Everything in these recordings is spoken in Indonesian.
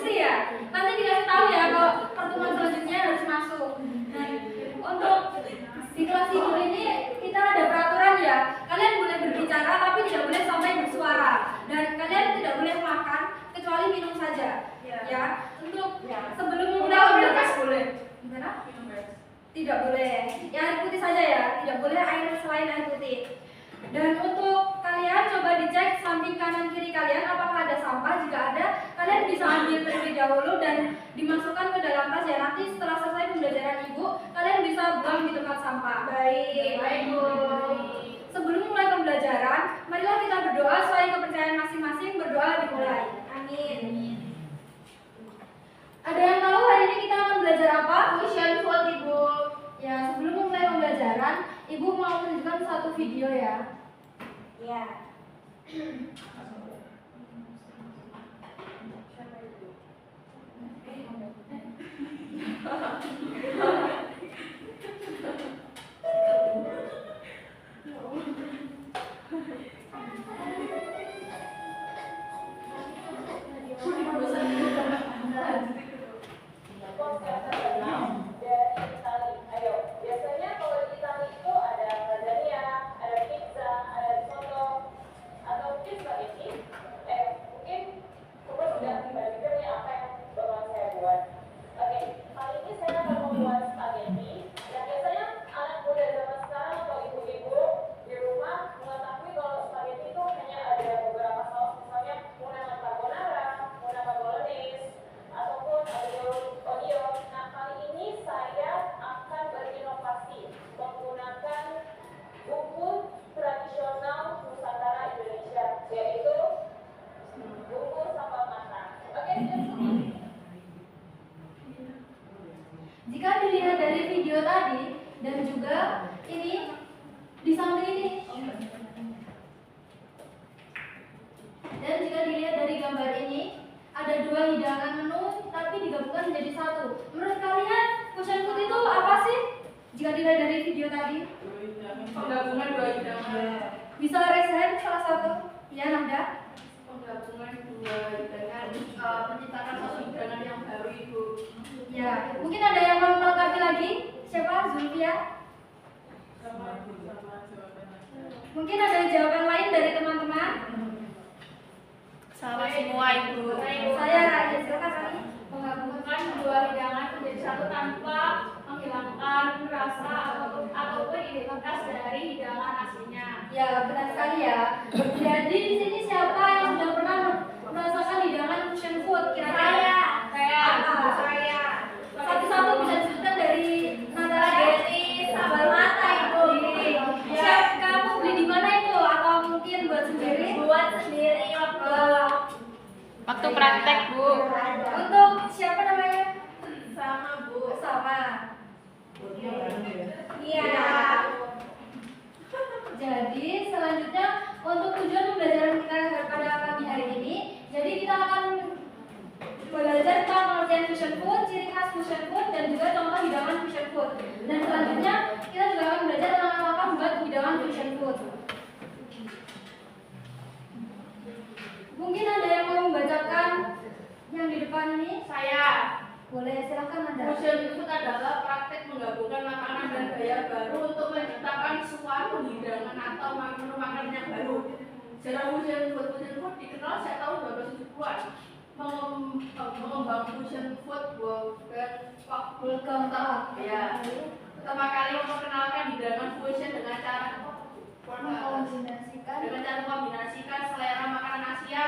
diskusi ya. Nanti dikasih tahu ya kalau pertemuan selanjutnya harus masuk. Dan untuk di kelas ibu ini kita ada peraturan ya. Kalian boleh berbicara tapi tidak boleh sampai bersuara. Dan kalian tidak boleh makan kecuali minum saja. Ya. Untuk sebelum memulai boleh. Gimana? Tidak boleh. Ya air putih saja ya. Tidak boleh air selain air putih. Dan untuk kalian coba dicek samping kanan kiri kalian apakah ada sampah. Jika ada, kalian bisa ambil terlebih dahulu dan dimasukkan ke dalam tas ya. Nanti setelah selesai pembelajaran ibu, kalian bisa buang di tempat sampah. Baik Bu. Sebelum mulai pembelajaran, marilah kita berdoa sesuai kepercayaan masing-masing. Berdoa dimulai. Amin. Ada yang tahu hari ini kita akan belajar apa? Fusion food Ibu. Ya, sebelum memulai pembelajaran, ibu mau menunjukkan satu video ya. Ya. Jika dilihat dari video tadi dan juga ini di samping ini, dan jika dilihat dari gambar ini ada dua hidangan menu tapi digabungkan menjadi satu. Menurut kalian fusion food itu apa sih? Jika dilihat dari video tadi, Penggabungan dua hidangan. bisa raise hand salah satu? Ya Nanda. Penggabungan dua hidangan, menciptakan satu hidangan yang baru Ibu. Ya, mungkin ada yang mau melengkapi lagi? Siapa? Zulfia? Mungkin ada jawaban lain dari teman-teman? Salah semua Ibu. Saya Raja, silakan kali. Menggabungkan dua hidangan menjadi satu tanpa menghilangkan rasa ataupun identitas dari hidangan aslinya. Ya, benar sekali ya. Jadi di sini siapa yang sudah pernah merasakan hidangan fusion food? Kira-kira? Saya. Satu-satu bisa disebutkan dari Nanda Spaghetti sambal mata Ibu. Siap, kamu beli di mana itu? Atau mungkin buat sendiri? Buat sendiri Waktu praktek Bu. Untuk siapa namanya? sama Bu. Sama. Iya. Jadi selanjutnya untuk tujuan pembelajaran kita pada pagi hari ini, jadi kita akan belajar tentang pengertian fusion food, ciri khas fusion food, dan juga contoh hidangan fusion food. Dan selanjutnya kita juga akan belajar tentang apa membuat hidangan fusion food. Mungkin ada yang mau membacakan yang di depan ini? Saya. Boleh, silahkan Anda. Fusion food adalah praktek menggabungkan makanan dan gaya baru untuk menciptakan suatu hidangan atau menu makanan yang baru. Sejarah fusion food dikenal sejak tahun 1970-an. Mengembang fusion food Welcome ya. Pertama kali memperkenalkan hidangan fusion dengan cara mengkombinasikan selera makanan Asia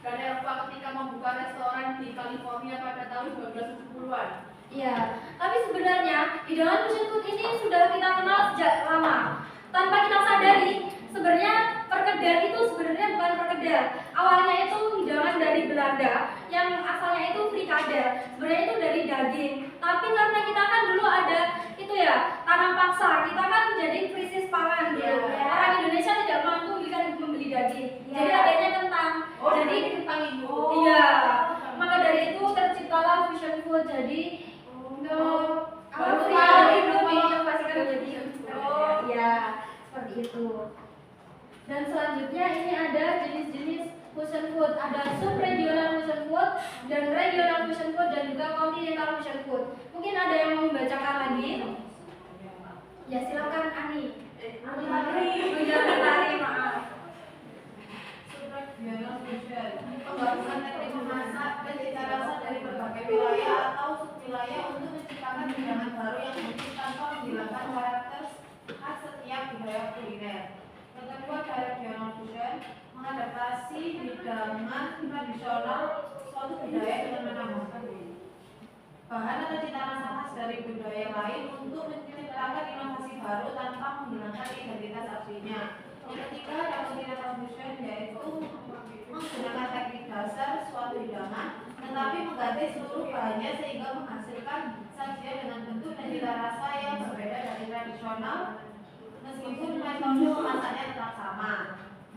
dan Eropa ketika membuka restoran di California pada tahun 1970-an. Iya, tapi sebenarnya hidangan fusion food ini sudah kita kenal sejak lama. Tanpa kita sadari, sebenarnya perkedel itu sebenarnya bukan perkedel. Awalnya itu hidangan dari Belanda yang asalnya itu frikadel. Sebenarnya itu dari daging. Tapi karena kita kan dulu ada itu ya, tanam paksa. Kita kan jadi krisis pangan dulu. Orang Indonesia tidak mampu membeli daging. Jadi adanya kentang. Jadi kentang Ibu. Iya. Maka dari itu terciptalah fusion food. Jadi dari itu diinovasikan menjadi ya seperti itu. Dan selanjutnya ini ada jenis-jenis fusion food. Ada subregional fusion food dan regional dan juga continental fusion food. Mungkin ada yang mau membacakan lagi? Ya silakan Ani. Lari, maaf. Subregional fusion, penggabungan teknik memasak dan cita rasa dari berbagai wilayah atau subwilayah untuk menciptakan hidangan baru yang unik tanpa menghilangkan karakter khas setiap budaya kuliner. Yang kedua, regional fusion, mengadaptasi hidangan tradisional suatu budaya dengan menambahkan bahan atau cita rasa khas dari budaya lain untuk menciptakan inovasi baru tanpa menghilangkan identitas aslinya. Yang ketiga, ada continental fusion, yaitu menggunakan teknik dasar suatu hidangan tetapi mengganti seluruh bahannya sehingga menghasilkan sajian dengan bentuk dan cita rasa yang berbeda dari tradisional meskipun metode memasaknya tetap sama.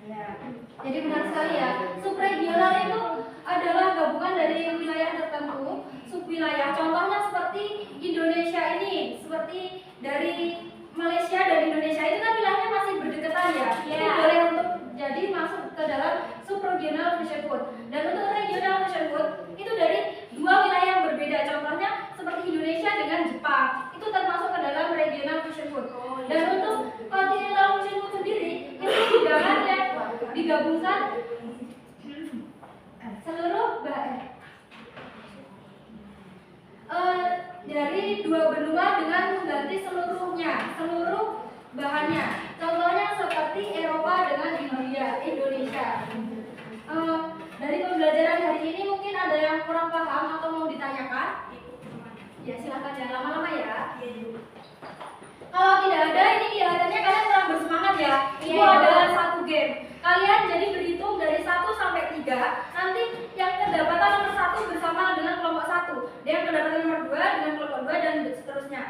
Ya. Jadi benar sekali ya. Subregional itu adalah gabungan dari wilayah tertentu, subwilayah. Contohnya seperti Indonesia ini, seperti dari Malaysia dan Indonesia itu kan wilayahnya masih berdekatan ya. Itu boleh untuk jadi masuk ke dalam subregional fusion food. Dan untuk regional fusion food itu dari dua wilayah yang berbeda. Contohnya seperti Indonesia dengan Jepang. Itu termasuk ke dalam regional fusion food. Dan untuk continental fusion food sendiri itu hidangan yang digabungkan seluruh dari dua benua dengan mengganti seluruh bahannya. Contohnya seperti Eropa dengan Indonesia. Dari pembelajaran hari ini mungkin ada yang kurang paham atau mau ditanyakan? Ya silakan, jangan lama-lama ya. Kalau tidak ada, ini kelihatannya kalian kurang bersemangat ya. Itu adalah satu game. Kalian jadi berhitung dari 1 sampai 3. Nanti yang kedapatan nomor 1 bersama dengan kelompok 1. Yang kedapatan nomor 2 dengan kelompok 2 dan seterusnya.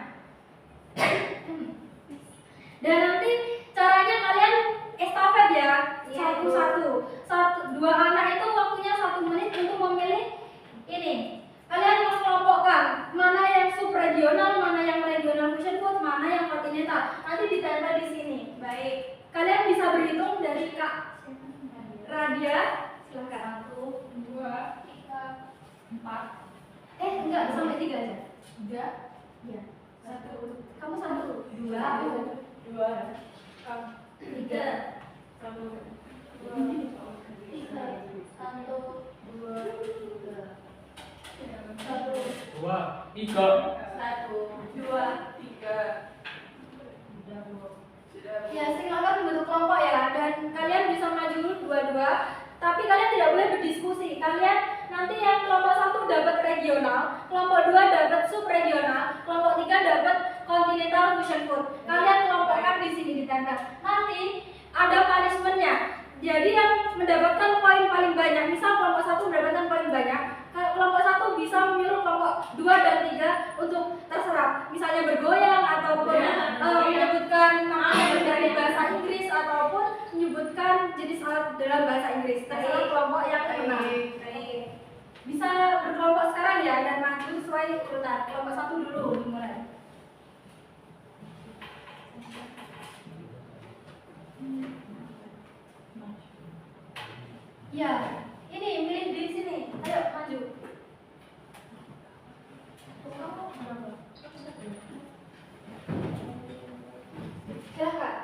Dan nanti caranya kalian estafet ya. Satu-satu. Dua anak itu waktunya 1 menit untuk memilih ini. Kalian mengelompokkan mana yang subregional, mana yang regional fusion food, mana yang continental. Nanti ditempel di sini. Baik. Kalian bisa berhitung dari Kak Radia. Silakan. 1, 2, 3, 4. Enggak, sampai 3 aja. 3. Iya. 1. Kamu 1, 2, 2. 3. 1, 2, 3. 1, 2, 3. 2, 3. 1, 2, 3. Ya, silakan membentuk kelompok ya. Dan kalian bisa maju dua-dua. Tapi kalian tidak boleh berdiskusi. Kalian nanti yang kelompok 1 dapat regional, kelompok 2 dapat subregional, kelompok 3 dapat continental fusion food. Kalian kelompokkan di sini ditempel. Nanti ada punishment-nya. Jadi yang mendapatkan poin paling banyak, misal kelompok 1 mendapatkan poin banyak, kelompok 1 bisa menyuruh kelompok 2 dan 3 untuk terserah, misalnya bergoyang ataupun menyebutkan nama dari bahasa Inggris ataupun menyebutkan jenis alat dalam bahasa Inggris. Terserah kelompok yang menang. Bisa berkelompok sekarang ya dan maju sesuai urutan. Kelompok 1 dulu dimulai. Ya, ini milih di sini. Ayo maju. Silahkan.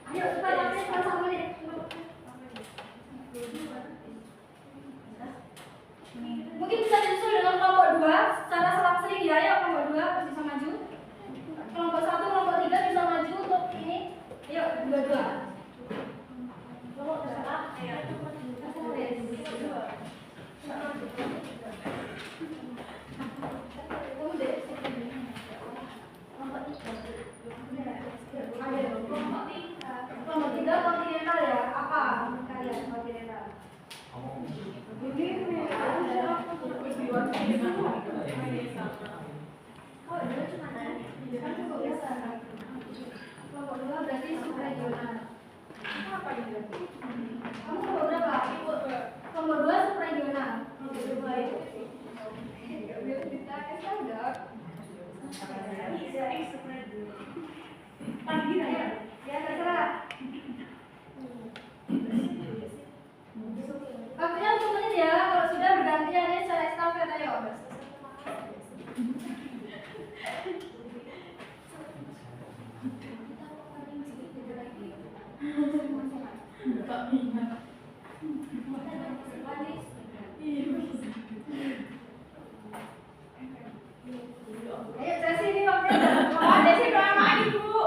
Ayo cepat waktunya cuma 1 menit. Mungkin bisa disusul dengan kelompok 2 secara selang-sering ya. Ayo kelompok 2 bisa maju. Kelompok 1, kelompok 3 bisa maju untuk ini. Ayo dua-dua. Kelompok berapa? Kelompok 3 continental ya. Apa kalian continental? Oh, itu cuma kan cukup biasa. Kelompok 2 berarti subregional. Apa Kamu kelompok berapa? Kelompok 2 subregional. Ya terserah. Waktunya untuk menit ya. Kalau sudah bergantian ya secara estafet ayo. Ayo Cesi ini waktunya. Cesi kelamaan Ibu.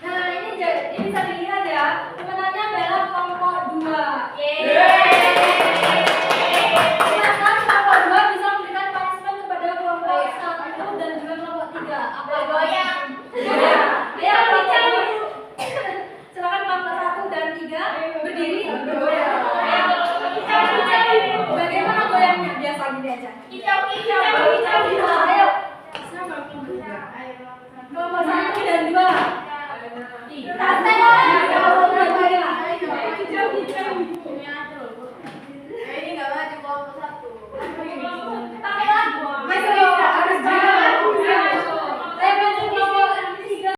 Nah ini bisa dilihat ya. Pemenangnya adalah kelompok 2. Silakan kelompok 2 bisa memberikan punishment kepada kelompok 1 dan juga kelompok 3. Apa Goyang. Ya, silakan kelompok 1 dan 3 berdiri bergoyang. Bagaimana goyangnya? Biasa gini aja. Kicau. Ayo. Kelompok 1 dan 2. Santai kelompok 1 dan 2. Ini nggak maju kelompok 1. Pakai lagu. Masih harus jalan. Saya maju kelompok 3.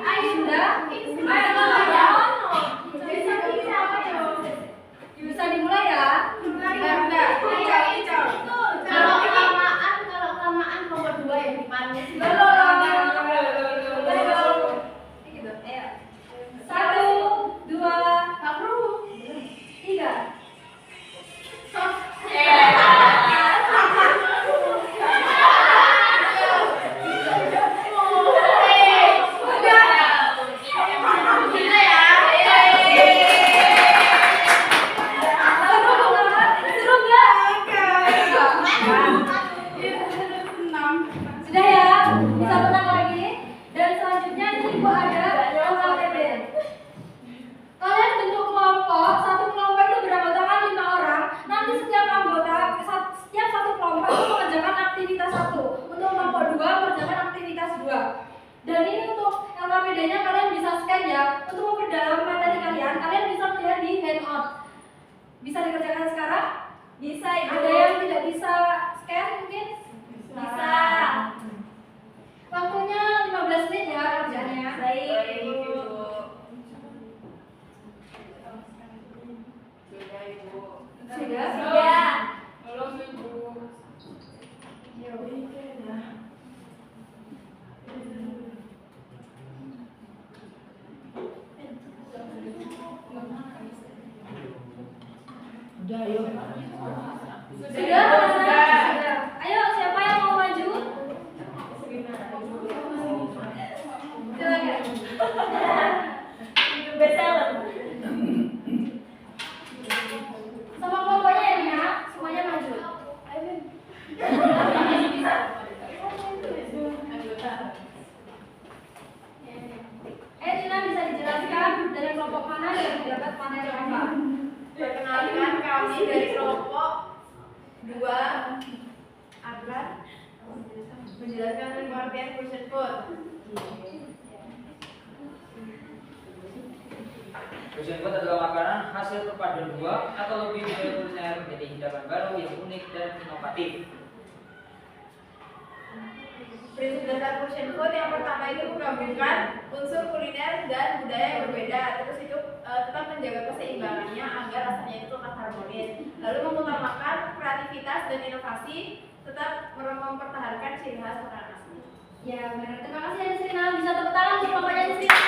Ayo sudah. Bisa dimulai ya. Kalau kelamaan kelompok 2 yang dipanis. Satu, dua, tiga. Seru nggak? Sudah ya, bisa tenang lagi. Dan selanjutnya ini Ibu ada LKPD. Kalian bentuk kelompok, satu kelompok itu beranggotakan 5 orang. Nanti setiap satu kelompok itu mengerjakan aktivitas 1. Untuk kelompok 2 mengerjakan aktivitas 2. Dan ini untuk LKPD-nya kalian bisa scan ya. Untuk memperdalam materi kalian bisa melihat di handout. Bisa dikerjakan sekarang? Bisa. Ada yang tidak bisa scan mungkin? Bisa. Waktunya 15 menit ya kerjanya. Baik, Ibu. Sudah? Sudah. Sudah? Ayo siapa yang mau maju? Silakan. Sama kelompoknya ya Nina, semuanya maju. Nina bisa dijelaskan dari kelompok mana yang dapat panen lomba? Perkenalkan kami dari kelompok 2 akan menjelaskan pengertian question code. Fusion food adalah makanan hasil perpaduan dua atau lebih dari kuliner menjadi hidangan baru yang unik dan inovatif. Prinsip dasar fusion food yang pertama itu menggabungkan unsur kuliner dan budaya yang berbeda, terus itu tetap menjaga keseimbangannya agar rasanya itu tetap harmonis. Lalu mengutamakan kreativitas dan inovasi, tetap mempertahankan ciri khas makanan asli. Ya benar, terima kasih ya Srina. Bisa tepuk tangan untuk kelompoknya Srina.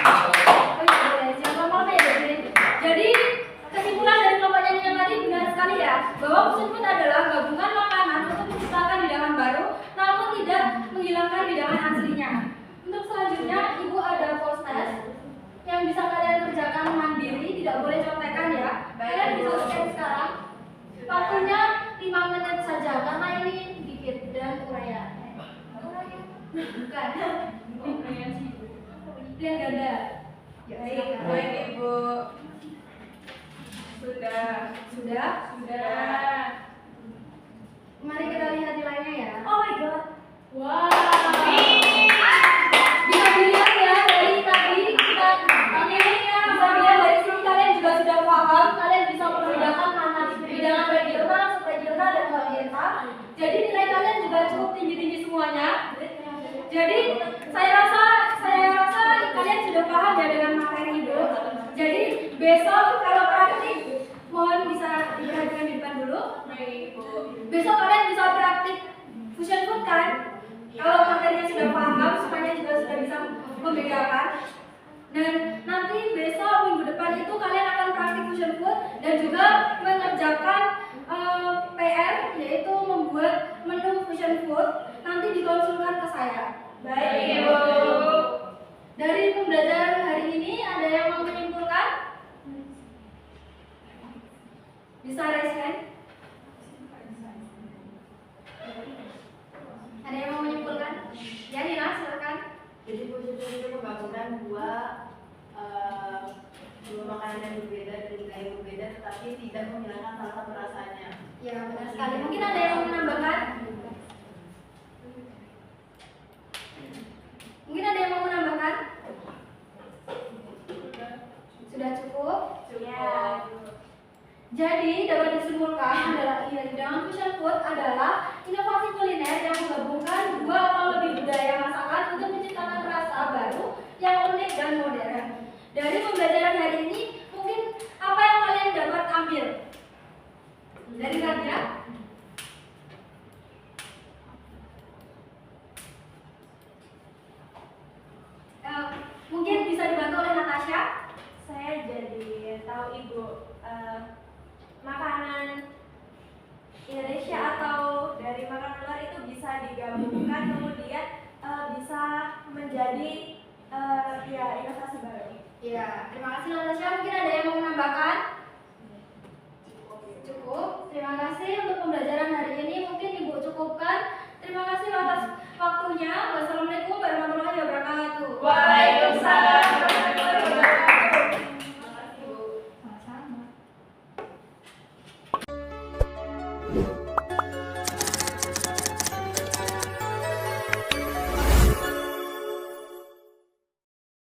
Oh iya boleh, siapa kelompoknya ya Srina? Jadi kesimpulan dari kelompoknya yang tadi benar sekali ya, bahwa fusion food adalah gabungan makanan untuk menciptakan hidangan baru, namun tidak menghilangkan hidangan aslinya. Untuk selanjutnya, Ibu ada post test yang bisa kalian kerjakan mandiri, tidak boleh contekan ya. Kalian bisa scan sekarang. Waktunya 5 menit saja karena ini dikit dan uraian. Bukan. Pilihan ganda. Baik, Ibu. Sudah. Sudah? Sudah. Mari kita lihat nilainya ya. Oh my god. Wow. Bisa dilihat ya dari tadi kita bisa dilihat dari sini kalian juga sudah paham, kalian bisa membedakan mana bidangan regional, subregional dan oriental. Jadi nilai kalian juga cukup tinggi-tinggi semuanya. Jadi saya rasa kalian sudah paham ya dengan materi itu. Jadi besok kalau praktik mohon bisa diperhatikan di depan dulu. Besok kalian bisa praktik fusion food kan? Kalau materinya sudah paham, semuanya juga sudah bisa membedakan. Dan nanti besok minggu depan itu kalian akan praktik fusion food dan juga mengerjakan PR, yaitu membuat menu fusion food. Nanti dikonsulkan ke saya. Baik, Ibu. Dari pembelajaran hari ini ada yang mau menyimpulkan? Bisa raise hand? Ada yang mau menyimpulkan? Ya Nina, silakan. Jadi fusion food itu menggabungkan dua makanan yang berbeda dari gaya berbeda, tetapi tidak menghilangkan salah satu rasanya. Ya benar sekali. Mungkin ada yang mau menambahkan? Mungkin ada yang mau menambahkan? Sudah cukup? Ya. Jadi dapat disimpulkan adalah hidangan fusion food adalah inovasi kuliner yang menggabungkan dua atau lebih budaya masakan untuk menciptakan rasa baru yang unik dan modern. Dari pembelajaran hari ini, mungkin apa yang kalian dapat ambil? Dari Nadia? Mungkin bisa dibantu oleh Natasha? Saya jadi tahu Ibu makanan Indonesia atau dari makanan luar itu bisa digabungkan kemudian bisa menjadi ya inovasi baru. Ya, terima kasih Natasha. Mungkin ada yang mau menambahkan? Cukup. Terima kasih untuk pembelajaran hari ini. Mungkin Ibu cukupkan. Terima kasih atas waktunya. Wassalamualaikum warahmatullahi wabarakatuh. Waalaikumsalam warahmatullahi wabarakatuh. Sama-sama.